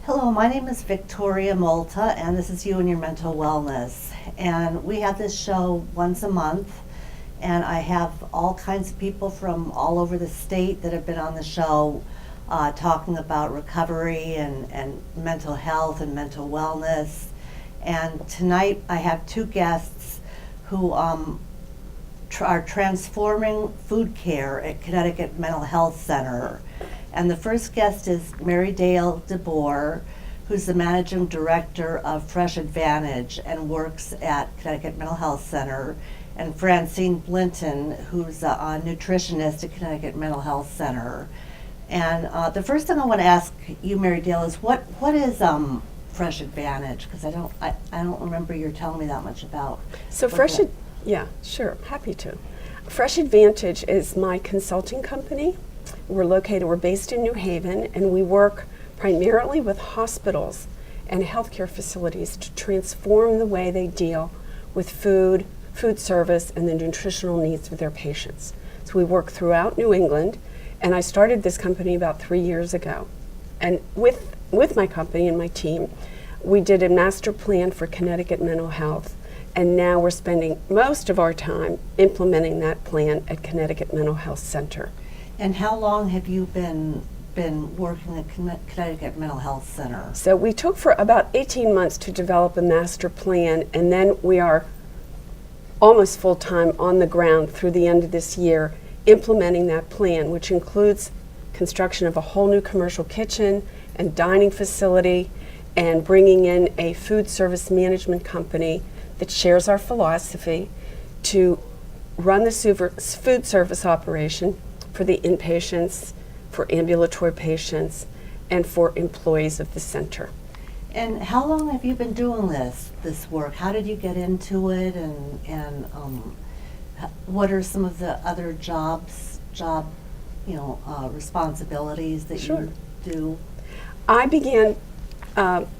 Hello, my name is Victoria Molta, and this is You and Your Mental Wellness. And we have this show once a month, and I have all kinds of people from all over the state that have been on the show talking about recovery and mental health and mental wellness. And tonight I have two guests who are transforming food care at Connecticut Mental Health Center. And the first guest is Marydale Debor, who's the managing director of Fresh Advantage and works at Connecticut Mental Health Center, and Francine Blinten, who's a nutritionist at Connecticut Mental Health Center. And the first thing I want to ask you, Marydale, is what is Fresh Advantage? Because I don't remember you telling me that much about. So yeah, sure, happy to. Fresh Advantage is my consulting company. We're based in New Haven, and we work primarily with hospitals and healthcare facilities to transform the way they deal with food service, and the nutritional needs of their patients. So we work throughout New England, and I started this company about 3 years ago. And with my company and my team, we did a master plan for Connecticut mental health, and now we're spending most of our time implementing that plan at Connecticut Mental Health Center. And how long have you been working at Connecticut Mental Health Center? So we took for about 18 months to develop a master plan, and then we are almost full-time on the ground through the end of this year implementing that plan, which includes construction of a whole new commercial kitchen and dining facility, and bringing in a food service management company that shares our philosophy to run the food service operation for the inpatients, for ambulatory patients, and for employees of the center. And how long have you been doing this work? How did you get into it, and what are some of the other responsibilities that Sure. you do? I began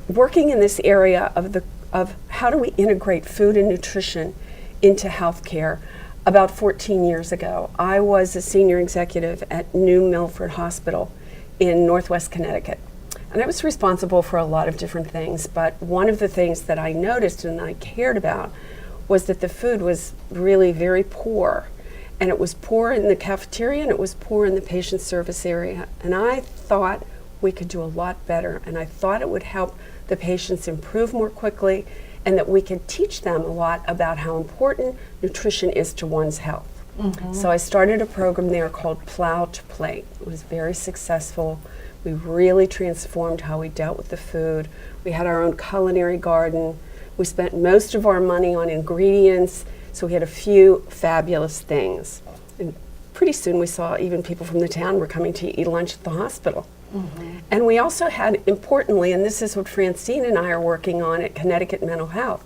working in this area of how do we integrate food and nutrition into healthcare about 14 years ago. I was a senior executive at New Milford Hospital in Northwest Connecticut. And I was responsible for a lot of different things, but one of the things that I noticed and I cared about was that the food was really very poor. And it was poor in the cafeteria, and it was poor in the patient service area. And I thought we could do a lot better, and I thought it would help the patients improve more quickly, and that we could teach them a lot about how important nutrition is to one's health. Mm-hmm. So I started a program there called Plow to Plate. It was very successful. We really transformed how we dealt with the food. We had our own culinary garden. We spent most of our money on ingredients, so we had a few fabulous things. And pretty soon we saw even people from the town were coming to eat lunch at the hospital. Mm-hmm. And we also had, importantly, and this is what Francine and I are working on at Connecticut Mental Health,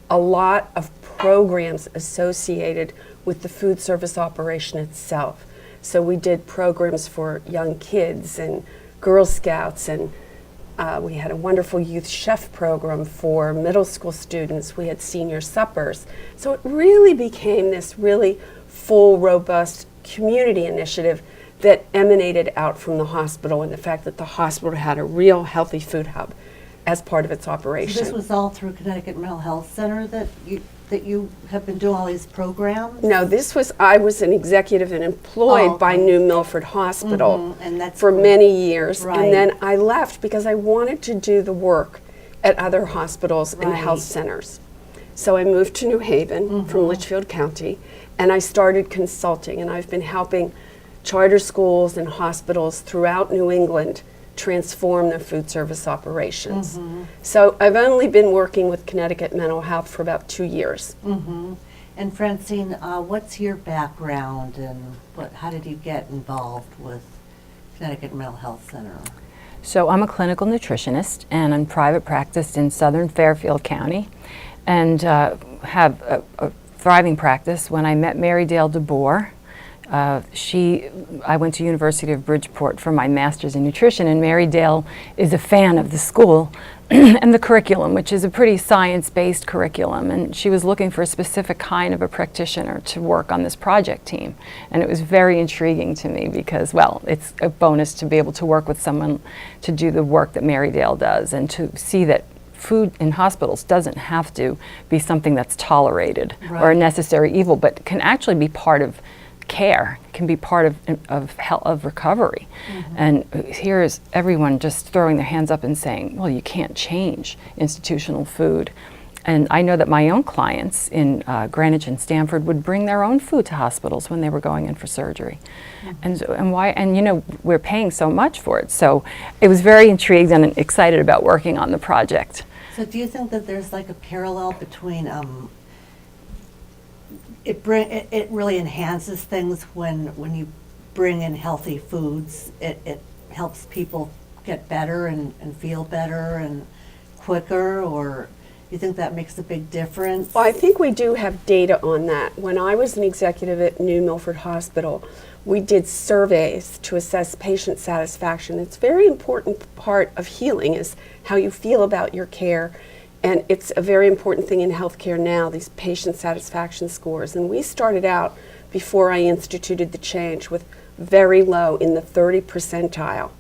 a lot of programs associated with the food service operation itself. So we did programs for young kids and Girl Scouts, and we had a wonderful youth chef program for middle school students. We had senior suppers. So it really became this really full, robust community initiative that emanated out from the hospital, and the fact that the hospital had a real healthy food hub as part of its operation. So this was all through Connecticut Mental Health Center that you have been doing all these programs? No, I was an executive and employed by New Milford Hospital, mm-hmm. And that's for many years. Right. And then I left because I wanted to do the work at other hospitals and health centers. So I moved to New Haven, mm-hmm. from Litchfield County, and I started consulting, and I've been helping charter schools and hospitals throughout New England transform their food service operations. Mm-hmm. So I've only been working with Connecticut Mental Health for about 2 years. Mm-hmm. And Francine, what's your background, and how did you get involved with Connecticut Mental Health Center? So I'm a clinical nutritionist, and I'm private practiced in southern Fairfield County, and have a thriving practice. When I met Marydale Debor, I went to University of Bridgeport for my master's in nutrition, and Marydale is a fan of the school and the curriculum, which is a pretty science-based curriculum. And she was looking for a specific kind of a practitioner to work on this project team. And it was very intriguing to me because, well, it's a bonus to be able to work with someone to do the work that Marydale does, and to see that food in hospitals doesn't have to be something that's tolerated or a necessary evil, but can actually be part of care, can be part of recovery. And here's everyone just throwing their hands up and saying, well, you can't change institutional food. And I know that my own clients in Greenwich and Stamford would bring their own food to hospitals when they were going in for surgery. And you know, we're paying so much for it. So it was very intrigued and excited about working on the project. So do you think that there's like a parallel between it really enhances things when you bring in healthy foods? It helps people get better and feel better and quicker, or you think that makes a big difference? Well, I think we do have data on that. When I was an executive at New Milford Hospital, we did surveys to assess patient satisfaction. It's a very important part of healing is how you feel about your care. And it's a very important thing in healthcare now, these patient satisfaction scores. And we started out, before I instituted the change, with very low, in the 30 percentile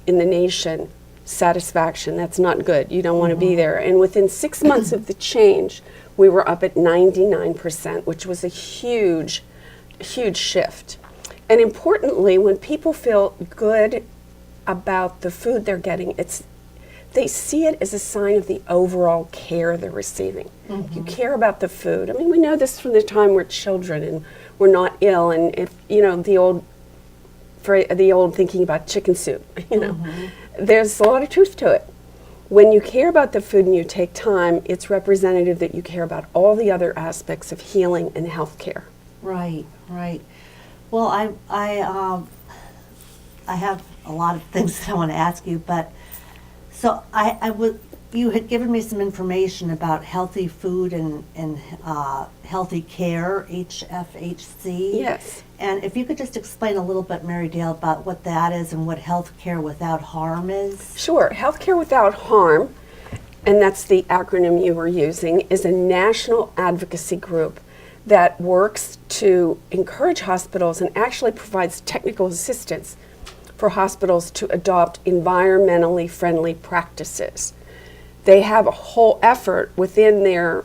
in the nation, satisfaction. That's not good. You don't want to be there. And within 6 months of the change, we were up at 99%, which was a huge, huge shift. And importantly, when people feel good about the food they're getting, they see it as a sign of the overall care they're receiving. You care about the food. I mean, we know this from the time we're children and we're not ill, and if you know the old thinking about chicken soup, you know, there's a lot of truth to it. When you care about the food and you take time, it's representative that you care about all the other aspects of healing and health care. Right, right. Well, I have a lot of things that I want to ask you, but so you had given me some information about healthy food and healthy care, HFHC. Yes. And if you could just explain a little bit, Marydale, about what that is and what healthcare without harm is. Sure. Healthcare Without Harm, and that's the acronym you were using, is a national advocacy group that works to encourage hospitals and actually provides technical assistance for hospitals to adopt environmentally friendly practices. They have a whole effort within their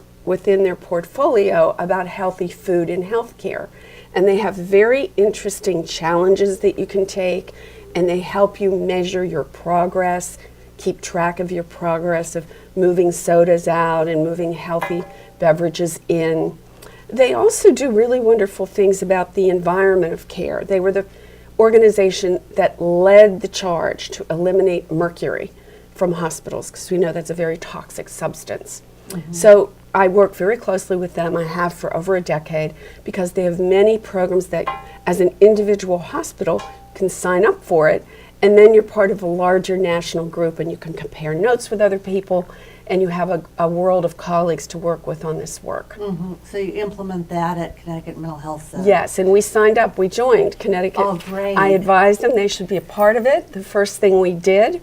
portfolio about healthy food and healthcare. And they have very interesting challenges that you can take, and they help you measure your progress, keep track of your progress of moving sodas out and moving healthy beverages in. They also do really wonderful things about the environment of care. They were the organization that led the charge to eliminate mercury from hospitals, because we know that's a very toxic substance. So I work very closely with them. I have for over a decade, because they have many programs that as an individual hospital can sign up for it, and then you're part of a larger national group and you can compare notes with other people, and you have a world of colleagues to work with on this work. So you implement that at Connecticut Mental Health Center. Yes, and we signed up. We joined Connecticut. Oh, great. I advised them they should be a part of it. The first thing we did,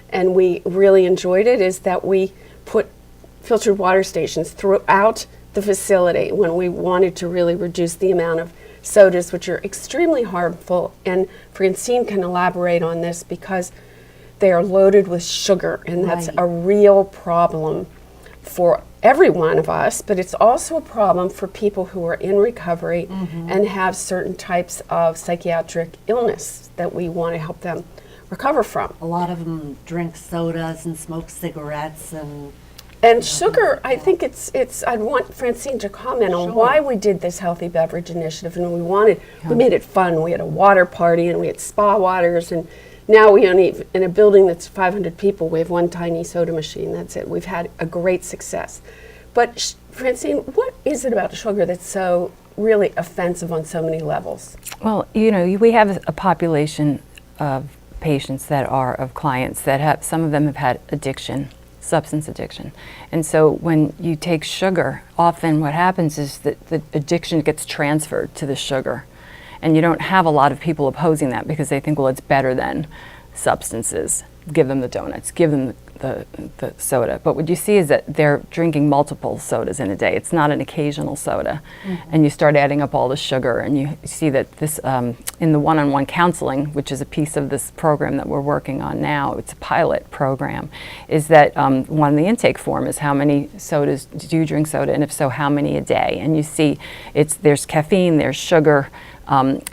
and we really enjoyed it, is that we put filtered water stations throughout the facility when we wanted to really reduce the amount of sodas, which are extremely harmful. And Francine can elaborate on this because they are loaded with sugar, and that's a real problem for every one of us, but it's also a problem for people who are in recovery and have certain types of psychiatric illness that we want to help them recover from. A lot of them drink sodas and smoke cigarettes And sugar, I think I'd want Francine to comment on why we did this healthy beverage initiative, and we made it fun. We had a water party and we had spa waters, and now we only, in a building that's 500 people, we have one tiny soda machine, that's it. We've had a great success. But Francine, what is it about sugar that's so really offensive on so many levels? Well, you know, we have a population of patients that are, of clients that have, some of them have had addiction, substance addiction. And so when you take sugar, often what happens is that the addiction gets transferred to the sugar. And you don't have a lot of people opposing that because they think, well, it's better than substances. Give them the donuts, give them the soda. But what you see is that they're drinking multiple sodas in a day. It's not an occasional soda. And you start adding up all the sugar, and you see that this, in the one-on-one counseling, which is a piece of this program that we're working on now, it's a pilot program, is that one, the intake form is how many sodas do you drink soda, and if so, how many a day? And you see there's caffeine, there's sugar,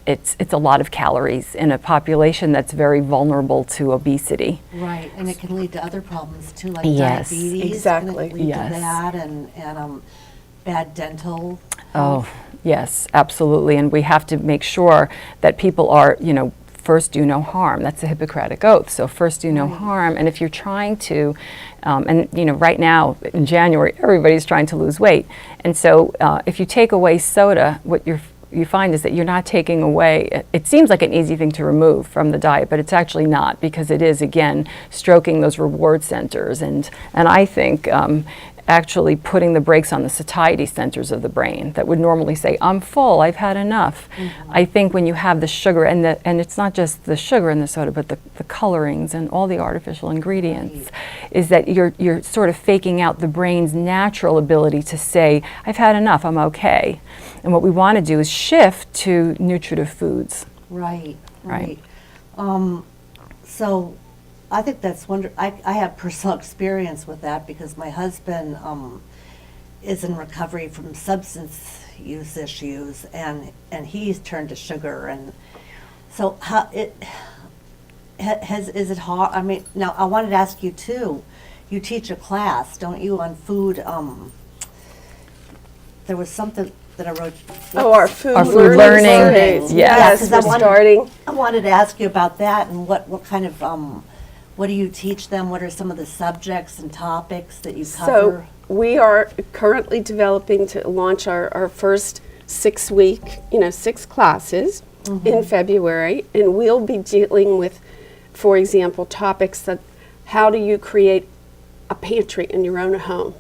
it's a lot of calories in a population that's very vulnerable to obesity. Right, and it can lead to other problems too, like Yes. diabetes. Exactly. Can it lead Yes. to that, and bad dental Oh, yes, absolutely. And we have to make sure that people are, first do no harm. That's the Hippocratic Oath. So first do no harm. And if you're trying to, right now in January, everybody's trying to lose weight. And so if you take away soda, what you find is that you're not taking away, it seems like an easy thing to remove from the diet, but it's actually not, because it is, again, stroking those reward centers. And I think actually putting the brakes on the satiety centers of the brain that would normally say, I'm full, I've had enough. I think when you have the sugar, and it's not just the sugar in the soda, but the colorings and all the artificial ingredients, is that you're sort of faking out the brain's natural ability to say, I've had enough, I'm okay. And what we want to do is shift to nutritive foods. Right. Right. So I think that's wonderful. I have personal experience with that because my husband is in recovery from substance use issues, and he's turned to sugar. And so is it hard? I mean, now I wanted to ask you too. You teach a class, don't you, on food? There was something that I wrote. Our food learning. Yes, Yes, we're starting. I wanted to ask you about that and what kind of what do you teach them? What are some of the subjects and topics that you cover? So we are currently developing to launch our first 6-week, 6 classes in February, and we'll be dealing with, for example, topics that how do you create a pantry in your own home?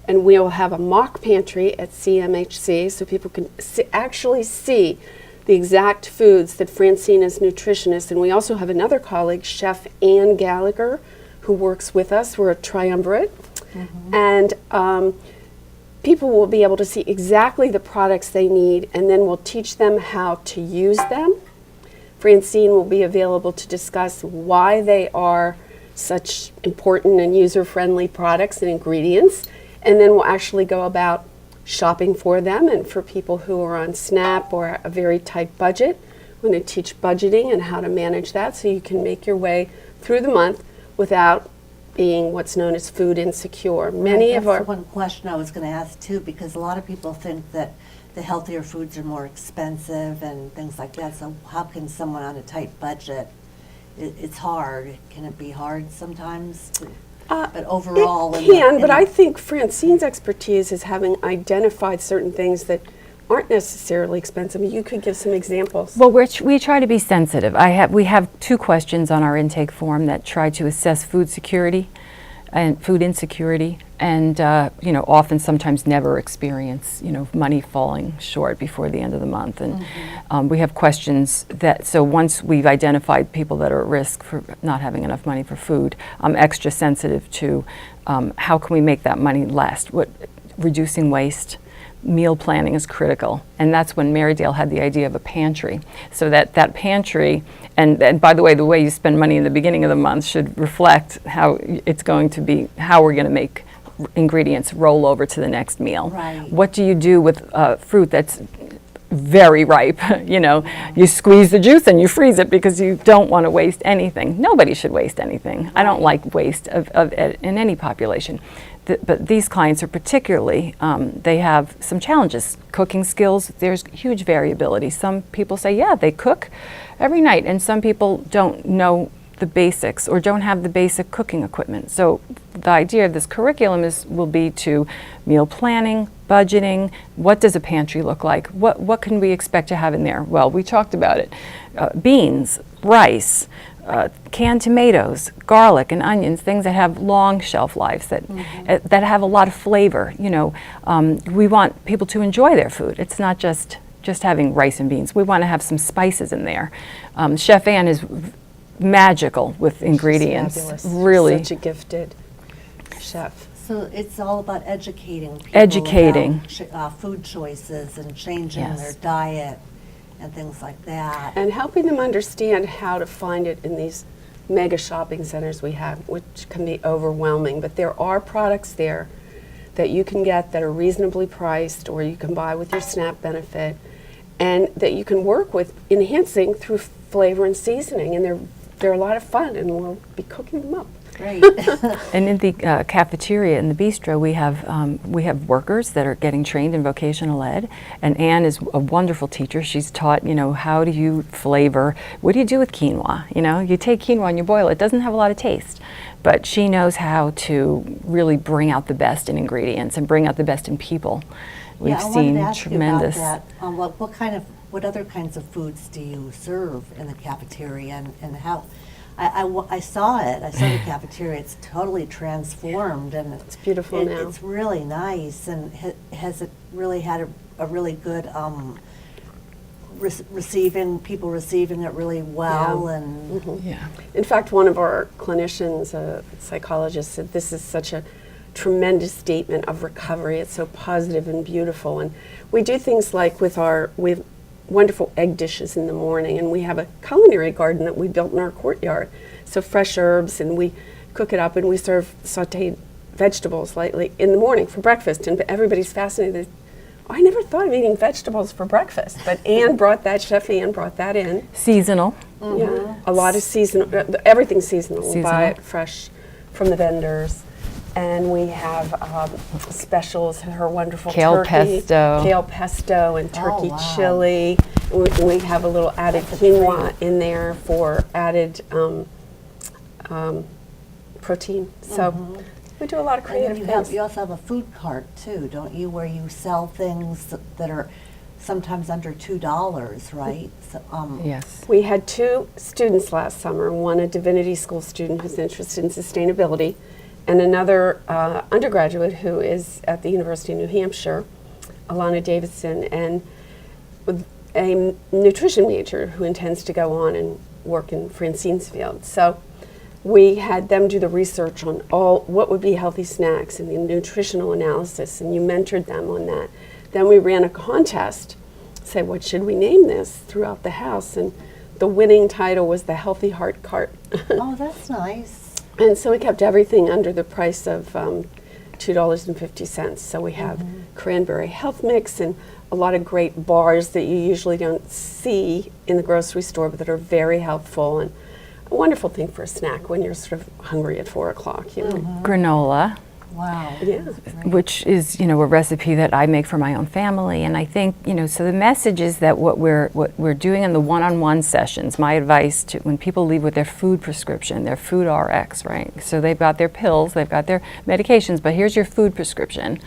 And we'll have a mock pantry at CMHC so people can actually see the exact foods that Francine is nutritionist. And we also have another colleague, Chef Ann Gallagher, who works with us. We're a triumvirate. And people will be able to see exactly the products they need, and then we'll teach them how to use them. Francine will be available to discuss why they are such important and user-friendly products and ingredients. And then we'll actually go about shopping for them, and for people who are on SNAP or a very tight budget, we're going to teach budgeting and how to manage that so you can make your way through the month without being what's known as food insecure. That's the one question I was going to ask too, because a lot of people think that the healthier foods are more expensive and things like that. So how can someone on a tight budget? It's hard. Can it be hard sometimes? But overall, it can, but I think Francine's expertise is having identified certain things that aren't necessarily expensive. You could give some examples. Well, we try to be sensitive. We have 2 questions on our intake form that try to assess food security and food insecurity, and often sometimes never experience money falling short before the end of the month. And we have questions so once we've identified people that are at risk for not having enough money for food, I'm extra sensitive to how can we make that money last. Reducing waste. Meal planning is critical, and that's when Marydale had the idea of a pantry. So that pantry, and by the way you spend money in the beginning of the month should reflect how it's going to be, how we're going to make ingredients roll over to the next meal. Right. What do you do with fruit that's very ripe? You squeeze the juice and you freeze it because you don't want to waste anything. Nobody should waste anything. I don't like waste in any population. But these clients are particularly, they have some challenges. Cooking skills, there's huge variability. Some people say, yeah, they cook every night, and some people don't know the basics or don't have the basic cooking equipment. So the idea of this curriculum will be to meal planning, budgeting, what does a pantry look like? What can we expect to have in there? Well, we talked about it. Beans, rice, canned tomatoes, garlic and onions, things that have long shelf lives, that have a lot of flavor. We want people to enjoy their food. It's not just just having rice and beans. We want to have some spices in there. Chef Ann is magical with ingredients. Fabulous. Really. Such a gifted chef. So it's all about educating people Educating. about food choices and changing Yes. their diet and things like that. And helping them understand how to find it in these mega shopping centers we have, which can be overwhelming. But there are products there that you can get that are reasonably priced, or you can buy with your SNAP benefit, and that you can work with enhancing through flavor and seasoning. And they're a lot of fun, and we'll be cooking them up. Great. And in the cafeteria in the bistro, we have workers that are getting trained in vocational ed. And Anne is a wonderful teacher. She's taught, how do you flavor? What do you do with quinoa? You take quinoa and you boil it. It doesn't have a lot of taste, but she knows how to really bring out the best in ingredients and bring out the best in people. We've Yeah, I wanted seen to ask tremendous. you about that. What other kinds of foods do you serve in the cafeteria, and how? I saw it. I saw the cafeteria. It's totally transformed, and It's beautiful now. It's really nice. And has it really had a really good people receiving it really well? Yeah. And Yeah. In fact, one of our clinicians, a psychologist, said this is such a tremendous statement of recovery. It's so positive and beautiful. And we do things like we have wonderful egg dishes in the morning, and we have a culinary garden that we built in our courtyard. So fresh herbs, and we cook it up, and we serve sauteed vegetables lightly in the morning for breakfast. And everybody's fascinated. I never thought of eating vegetables for breakfast, but Chef Ann brought that in. Seasonal. Yeah, a lot of seasonal, everything's seasonal. We buy Seasonal. it fresh from the vendors. And we have specials, her wonderful Kale turkey, pesto. kale pesto and turkey wow. chili. We have a little added quinoa in there for added protein. So we do a lot of and then creative things. you also have a food cart too, don't you, where you sell things that are sometimes under $2, right? So, Yes. We had 2 students last summer, one a divinity school student who's interested in sustainability, and another undergraduate who is at the University of New Hampshire, Alana Davidson, and a nutrition major who intends to go on and work in Francine's field. So we had them do the research on what would be healthy snacks and the nutritional analysis, and you mentored them on that. Then we ran a contest, say, what should we name this, throughout the house, and the winning title was the Healthy Heart Cart. oh, that's nice. And so we kept everything under the price of $2.50. So we have cranberry health mix and a lot of great bars that you usually don't see in the grocery store, but that are very helpful and a wonderful thing for a snack when you're sort of hungry at 4 o'clock. Granola. Wow. Yeah. Which is, a recipe that I make for my own family. And I think, so the message is that what we're doing in the one-on-one sessions, my advice to when people leave with their food prescription, their food RX, right? So they've got their pills, they've got their medications, but here's your food prescription.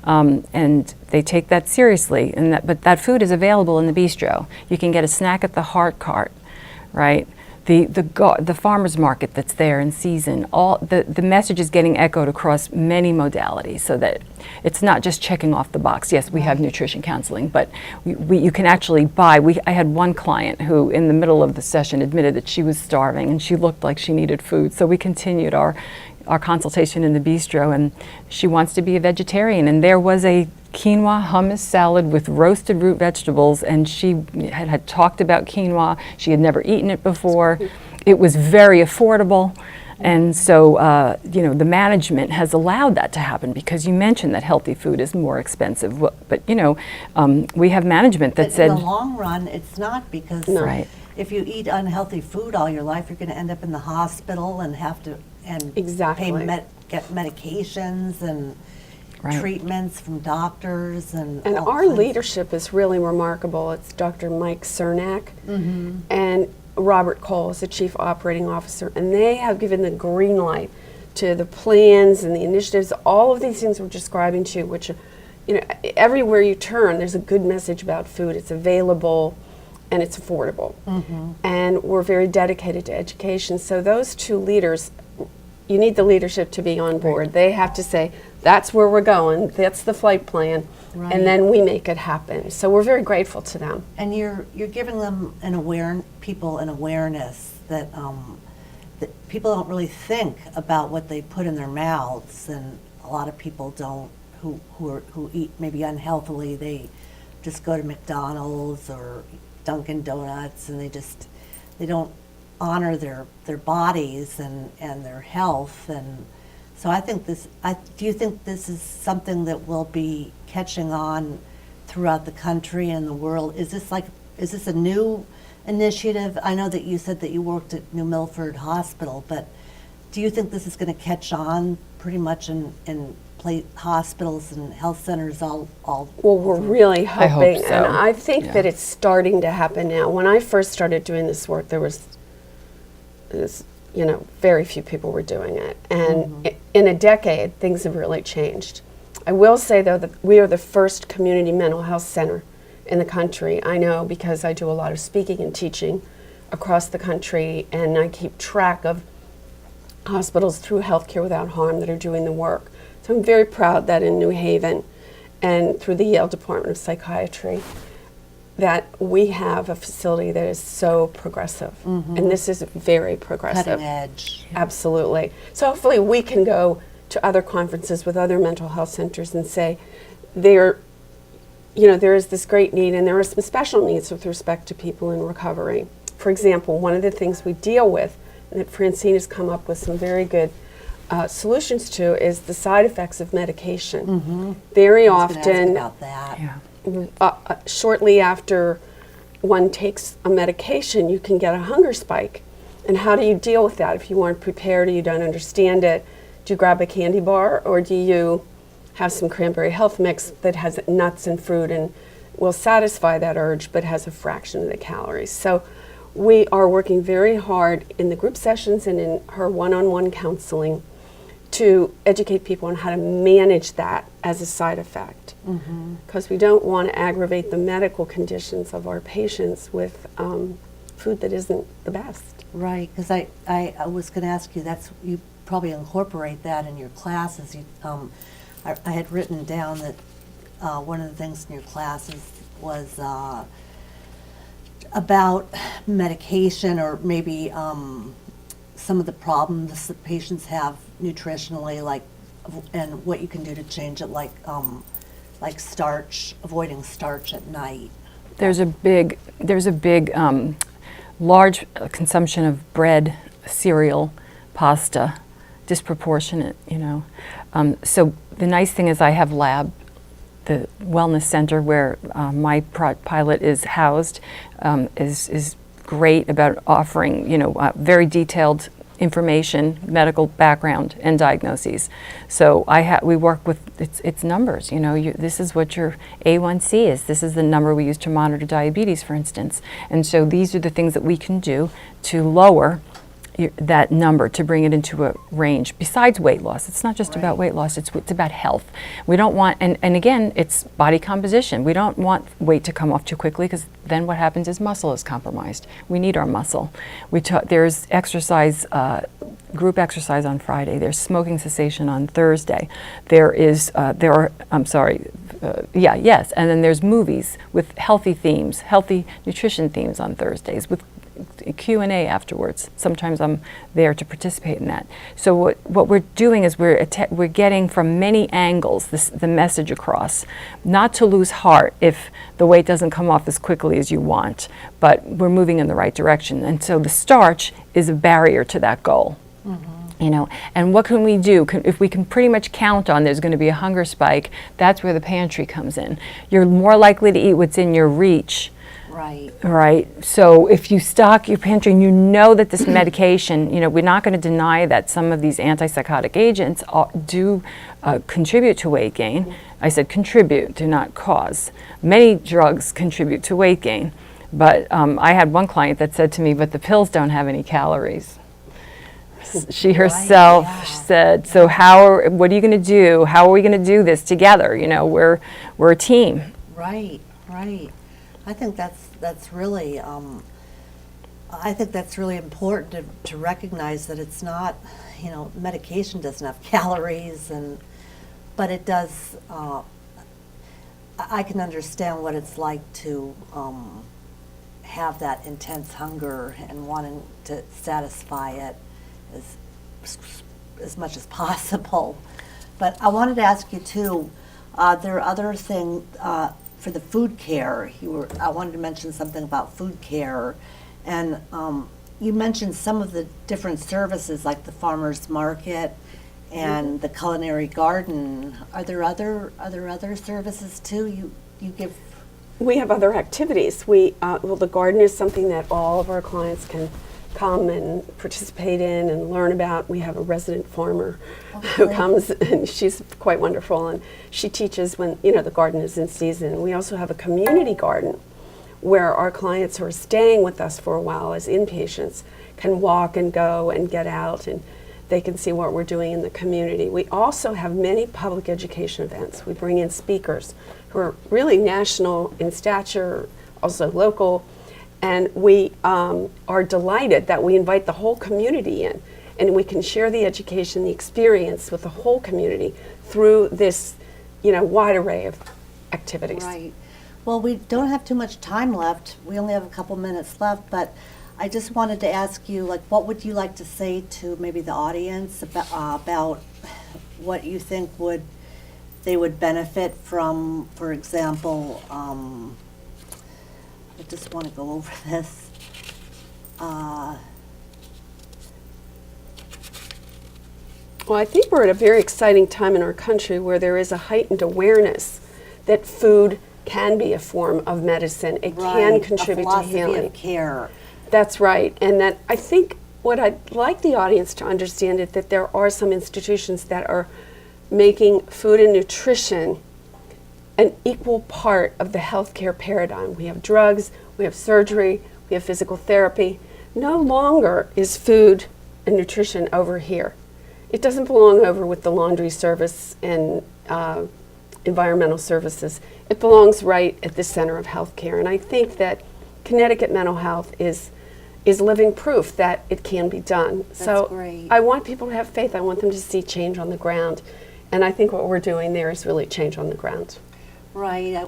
And they take that seriously. But that food is available in the bistro. You can get a snack at the Heart Cart, right? The farmer's market that's there in season, all the message is getting echoed across many modalities, so that it's not just checking off the box. Yes, we have nutrition counseling, but you can actually buy. I had one client who in the middle of the session admitted that she was starving and she looked like she needed food, so we continued our consultation in the bistro, and she wants to be a vegetarian, and there was a quinoa hummus salad with roasted root vegetables, and she had talked about quinoa. She had never eaten it before. It was very affordable, and so the management has allowed that to happen, because you mentioned that healthy food is more expensive, but we have management that But said in the long run, it's not, because Right. if you eat unhealthy food all your life, you're going to end up in the hospital and have to Exactly. get medications and Right. treatments from doctors and And all our kinds. leadership is really remarkable. It's Dr. Mike Cernak and Robert Cole is the Chief Operating Officer, and they have given the green light to the plans and the initiatives, all of these things we're describing to you, which, everywhere you turn, there's a good message about food. It's available and it's affordable. And we're very dedicated to education. So those 2 leaders, you need the leadership to be on board. They have to say, that's where we're going, that's the flight plan, Right. and then we make it happen. So we're very grateful to them. And you're giving them people an awareness that that people don't really think about what they put in their mouths, and a lot of people don't who eat maybe unhealthily. They just go to McDonald's or Dunkin' Donuts, and they don't honor their bodies and their health. And so I think do you think this is something that will be catching on throughout the country and the world? Is this a new initiative? I know that you said that you worked at New Milford Hospital, but do you think this is going to catch on pretty much in hospitals and health centers all? Well, we're really I hoping, hope so. and I think Yeah. that it's starting to happen now. When I first started doing this work, there was very few people were doing it. And in a decade, things have really changed. I will say, though, that we are the first community mental health center in the country. I know because I do a lot of speaking and teaching across the country, and I keep track of hospitals through Healthcare Without Harm that are doing the work. So I'm very proud that in New Haven and through the Yale Department of Psychiatry, that we have a facility that is so progressive. And this is very progressive. Cutting edge. Absolutely. So hopefully we can go to other conferences with other mental health centers and say there is this great need, and there are some special needs with respect to people in recovery. For example, one of the things we deal with, and that Francine has come up with some very good solutions to, is the side effects of medication. Very I was gonna ask often, about that. Yeah. shortly after one takes a medication, you can get a hunger spike. And how do you deal with that if you aren't prepared or you don't understand it? Do you grab a candy bar, or do you have some cranberry health mix that has nuts and fruit and will satisfy that urge but has a fraction of the calories? So we are working very hard in the group sessions and in her one-on-one counseling to educate people on how to manage that as a side effect. Because we don't want to aggravate the medical conditions of our patients with food that isn't the best. Right, because I was going to ask you, you probably incorporate that in your classes. I had written down that one of the things in your classes was about medication, or maybe some of the problems that patients have nutritionally, and what you can do to change it, like starch, avoiding starch at night. There's a big large consumption of bread, cereal, pasta, disproportionate, So the nice thing is I have the wellness center where my pilot is housed, is great about offering, very detailed information, medical background, and diagnoses. So we work with it's numbers. This is what your A1C is. This is the number we use to monitor diabetes, for instance. And so these are the things that we can do to lower that number, to bring it into a range. Besides weight loss, it's not just about weight loss. It's about health. We don't want, and again, it's body composition. We don't want weight to come off too quickly, because then what happens is muscle is compromised. We need our muscle. There's exercise, group exercise on Friday. There's smoking cessation on Thursday. Yes, and then there's movies with healthy themes, healthy nutrition themes on Thursdays, with Q&A afterwards. Sometimes I'm there to participate in that. So what we're doing is we're getting from many angles the message across, not to lose heart if the weight doesn't come off as quickly as you want, but we're moving in the right direction. And so the starch is a barrier to that goal. And what can we do? If we can pretty much count on there's going to be a hunger spike, that's where the pantry comes in. You're more likely to eat what's in your reach. Right. So if you stock your pantry and you know that this medication, we're not going to deny that some of these antipsychotic agents do contribute to weight gain. I said contribute, do not cause. Many drugs contribute to weight gain. But I had one client that said to me, but the pills don't have any calories. She herself said, so what are you going to do? How are we going to do this together? We're a team. Right. I think that's really important to recognize that it's not, medication doesn't have calories, but it does, I can understand what it's like to have that intense hunger and wanting to satisfy it as much as possible. But I wanted to ask you too, there are other things for the food care. I wanted to mention something about food care, and you mentioned some of the different services like the farmers market and the culinary garden. Are there other services too you give? We have other activities. Well, the garden is something that all of our clients can come and participate in and learn about. We have a resident farmer who comes, and she's quite wonderful, and she teaches when the garden is in season. We also have a community garden where our clients who are staying with us for a while as inpatients can walk and go and get out, and they can see what we're doing in the community. We also have many public education events. We bring in speakers who are really national in stature, also local, and we are delighted that we invite the whole community in, and we can share the education, the experience with the whole community through this wide array of activities. Right. Well, we don't have too much time left. We only have a couple minutes left, but I just wanted to ask you, what would you like to say to maybe the audience about what you think they would benefit from? For example, I just want to go over this. Well, I think we're at a very exciting time in our country where there is a heightened awareness that food can be a form of medicine. It can contribute to healing. A philosophy of care. That's right. And that I think what I'd like the audience to understand is that there are some institutions that are making food and nutrition an equal part of the healthcare paradigm. We have drugs, we have surgery, we have physical therapy. No longer is food and nutrition over here. It doesn't belong over with the laundry service and environmental services. It belongs right at the center of healthcare. And I think that Connecticut Mental Health is living proof that it can be done. That's great. I want people to have faith. I want them to see change on the ground. And I think what we're doing there is really change on the ground. Right.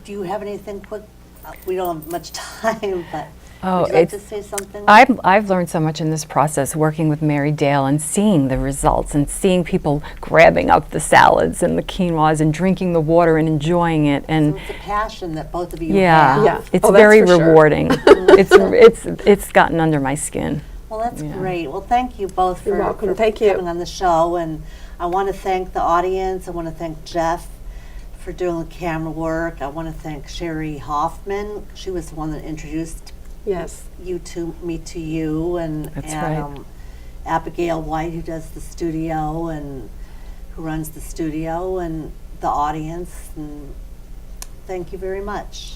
Do you have anything quick? We don't have much time, but Oh, would you like to say something? I've learned so much in this process working with Marydale and seeing the results and seeing people grabbing up the salads and the quinoas and drinking the water and enjoying it. And So it's a passion that both of you yeah, have. Yeah. it's Oh, that's very for sure. rewarding. It's gotten under my skin. Well, that's Yeah. great. Well, thank you both You're for, welcome. for Thank you. coming on the show. And I want to thank the audience. I want to thank Jeff for doing the camera work. I want to thank Sherry Hoffman. She was the one that introduced Yes. me to you, and That's right. Abigail White, who does the studio and who runs the studio, and the audience. And thank you very much.